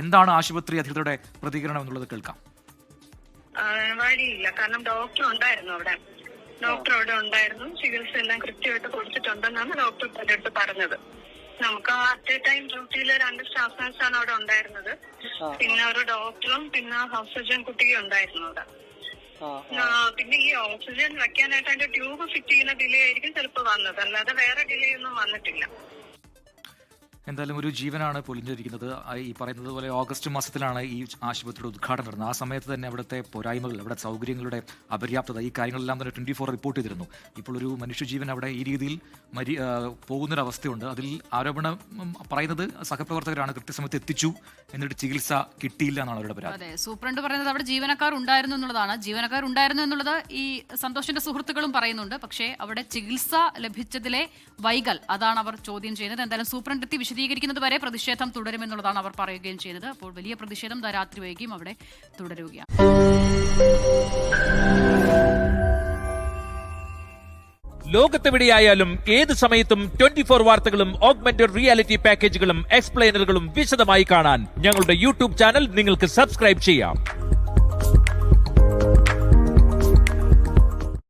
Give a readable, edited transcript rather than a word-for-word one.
എന്താണ് ആശുപത്രി അധികൃതരുടെ പ്രതികരണം എന്നുള്ളത് കേൾക്കാം. വഴിയില്ല, കാരണം ഡോക്ടർ ഉണ്ടായിരുന്നു അവിടെ. ഡോക്ടർ അവിടെ ഉണ്ടായിരുന്നു, ചികിത്സ എല്ലാം കൃത്യമായിട്ട് കൊടുത്തിട്ടുണ്ടെന്നാണ് ഡോക്ടർ എൻ്റെ അടുത്ത് പറഞ്ഞത്. നമുക്ക് അറ്റ് എ ടൈം ഡ്യൂട്ടിയിൽ 2 സ്റ്റാഫ് നഴ്സാണ് അവിടെ ഉണ്ടായിരുന്നത്. പിന്നെ ഒരു ഡോക്ടറും പിന്നെ ഓക്സിജൻ കുട്ടിയും ഉണ്ടായിരുന്നു അവിടെ. പിന്നെ ഈ ഓക്സിജൻ വെക്കാനായിട്ട് അതിന്റെ ട്യൂബ് ഫിറ്റ് ചെയ്യുന്ന ഡിലേ ആയിരിക്കും ചിലപ്പോൾ വന്നത്, അല്ലാതെ വേറെ ഡിലേ ഒന്നും വന്നിട്ടില്ല. എന്തായാലും ഒരു ജീവനാണ് പൊലിഞ്ഞിരിക്കുന്നത്. ഈ പറയുന്നത് പോലെ ഓഗസ്റ്റ് മാസത്തിലാണ് ഈ ആശുപത്രിയുടെ ഉദ്ഘാടനം നടന്നത്. ആ സമയത്ത് തന്നെ അവിടുത്തെ പോരായ്മകൾ, അവിടെ സൗകര്യങ്ങളുടെ അപര്യാപ്തത, ഈ കാര്യങ്ങളെല്ലാം തന്നെ 24 റിപ്പോർട്ട് ചെയ്തിരുന്നു. ഇപ്പോൾ ഒരു മനുഷ്യജീവൻ അവിടെ ഈ രീതിയിൽ പോകുന്നൊരവസ്ഥയുണ്ട്. അതിൽ ആരോപണം പറയുന്നത് സഹപ്രവർത്തകരാണ് കൃത്യസമയത്ത് എത്തിച്ചു, എന്നിട്ട് ചികിത്സ കിട്ടിയില്ല എന്നാണ് അവരുടെ പരാതി. അതെ, സൂപ്രണ്ട് പറയുന്നത് അവിടെ ജീവനക്കാർ ഉണ്ടായിരുന്നു എന്നുള്ളതാണ്. ജീവനക്കാർ ഉണ്ടായിരുന്നു എന്നുള്ളത് ഈ സന്തോഷിന്റെ സുഹൃത്തുക്കളും പറയുന്നുണ്ട്. പക്ഷേ അവിടെ ചികിത്സ ലഭിച്ചതിലെ വൈകൽ, അതാണ് അവർ ചോദ്യം ചെയ്യുന്നത്. എന്തായാലും സൂപ്രണ്ട് എത്തി വിശദീകരിക്കുന്നത് വരെ പ്രതിഷേധം തുടരുമെന്നുള്ളതാണ് അവർ പറയുകയും ചെയ്യുന്നത്. അപ്പോൾ വലിയ പ്രതിഷേധം രാത്രി വൈകിയും അവിടെ തുടരുകയാണ്. ലോകത്തെവിടെയായാലും ഏത് സമയത്തും 24 വാർത്തകളും ഓഗ്മെന്റഡ് റിയാലിറ്റി പാക്കേജുകളും എക്സ്പ്ലെയിനറുകളും വിശദമായി കാണാൻ ഞങ്ങളുടെ യൂട്യൂബ് ചാനൽ നിങ്ങൾക്ക് സബ്സ്ക്രൈബ് ചെയ്യാം.